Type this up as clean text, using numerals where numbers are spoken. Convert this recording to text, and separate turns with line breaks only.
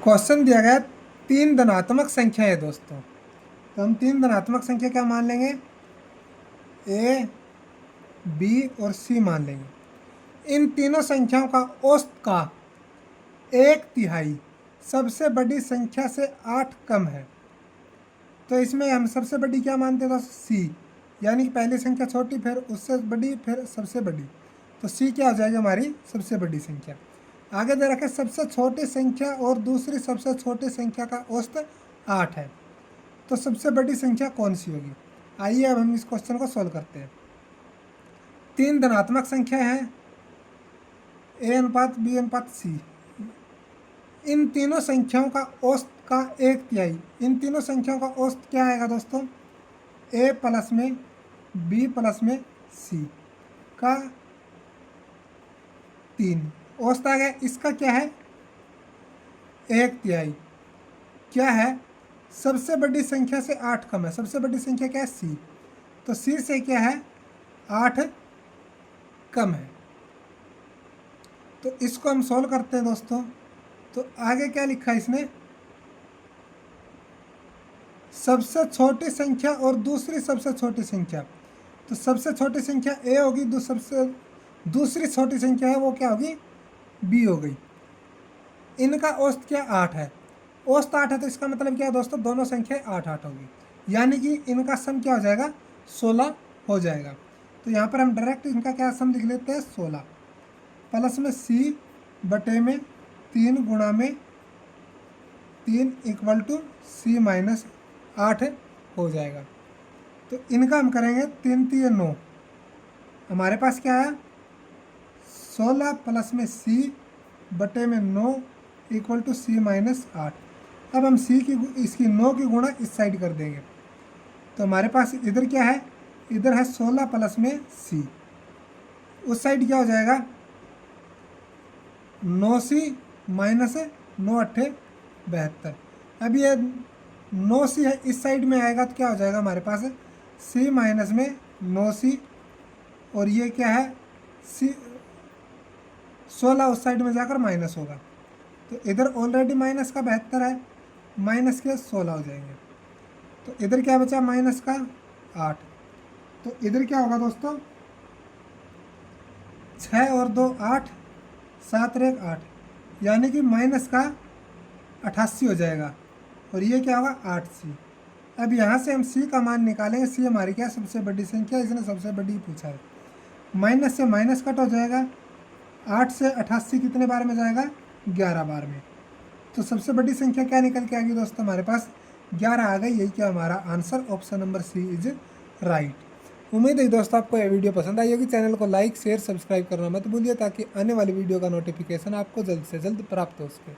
Question दिया गया 3 धनात्मक संख्या है दोस्तों, तो हम 3 धनात्मक संख्या क्या मान लेंगे, ए, बी और सी मान लेंगे। इन तीनों संख्याओं का औसत का 1/3 सबसे बड़ी संख्या से 8 कम है। तो इसमें हम सबसे बड़ी क्या मानते हैं दोस्तों, सी, यानी कि पहली संख्या छोटी फिर उससे बड़ी फिर सबसे बड़ी, तो सी क्या हो जाएगी हमारी सबसे बड़ी संख्या। आगे दे रखे सबसे छोटी संख्या और दूसरी सबसे छोटी संख्या का औसत 8 है, तो सबसे बड़ी संख्या कौन सी होगी। आइए अब हम इस क्वेश्चन को सॉल्व करते हैं। 3 धनात्मक संख्या है, ए अनुपात बी अनुपात सी। इन तीनों संख्याओं का औसत का 1/3, इन तीनों संख्याओं का औसत क्या आएगा दोस्तों, ए प्लस में बी प्लस में सी का 3 औसत आ गया। इसका क्या है 1/3, क्या है सबसे बड़ी संख्या से 8 कम है। सबसे बड़ी संख्या क्या है सी, तो सी से क्या है 8 कम है। तो इसको हम सॉल्व करते हैं दोस्तों। तो आगे क्या लिखा है इसने, सबसे छोटी संख्या और दूसरी सबसे छोटी संख्या, तो सबसे छोटी संख्या ए होगी, दूसरी छोटी संख्या है वो क्या होगी, बी हो गई। इनका औसत क्या 8 है, औसत 8 है, तो इसका मतलब क्या है दोस्तों, दोनों संख्या 8-8 होगी, यानी कि इनका सम क्या हो जाएगा 16 हो जाएगा। तो यहाँ पर हम डायरेक्ट इनका क्या सम लिख लेते हैं 16 प्लस में सी बटे में 3 गुणा में 3 इक्वल टू सी माइनस 8 हो जाएगा। तो इनका हम करेंगे 3 3 9, हमारे पास क्या है 16 प्लस में सी बटे में 9 इक्वल टू सी माइनस 8। अब हम सी की इसकी 9 की गुणा इस साइड कर देंगे, तो हमारे पास इधर क्या है, इधर है 16 प्लस में सी, उस साइड क्या हो जाएगा 9c माइनस 9 8 72। अब ये 9c है इस साइड में आएगा, तो क्या हो जाएगा हमारे पास c माइनस में 9c, और ये क्या है c 16 उस साइड में जाकर माइनस होगा, तो इधर ऑलरेडी माइनस का 72 है, माइनस के 16 हो जाएंगे। तो इधर क्या बचा माइनस का 8, तो इधर क्या होगा दोस्तों 6 और 2 8, 7 और 1 8, यानी कि माइनस का 88 हो जाएगा, और ये क्या होगा 8c। अब यहाँ से हम c का मान निकालेंगे, c हमारी क्या सबसे बड़ी संख्या, इसने सबसे बड़ी पूछा है। माइनस से माइनस कट हो जाएगा, 8 से 88 कितने बार में जाएगा 11 बार में, तो सबसे बड़ी संख्या क्या निकल के आ गई दोस्तों, हमारे पास 11 आ गई। यही क्या हमारा answer, option number C is right. उम्मीद है दोस्तों आपको यह वीडियो पसंद आई होगी। चैनल को लाइक शेयर सब्सक्राइब करना मत भूलिए, ताकि आने वाली वीडियो का नोटिफिकेशन आपको जल्द से जल्द प्राप्त हो सके।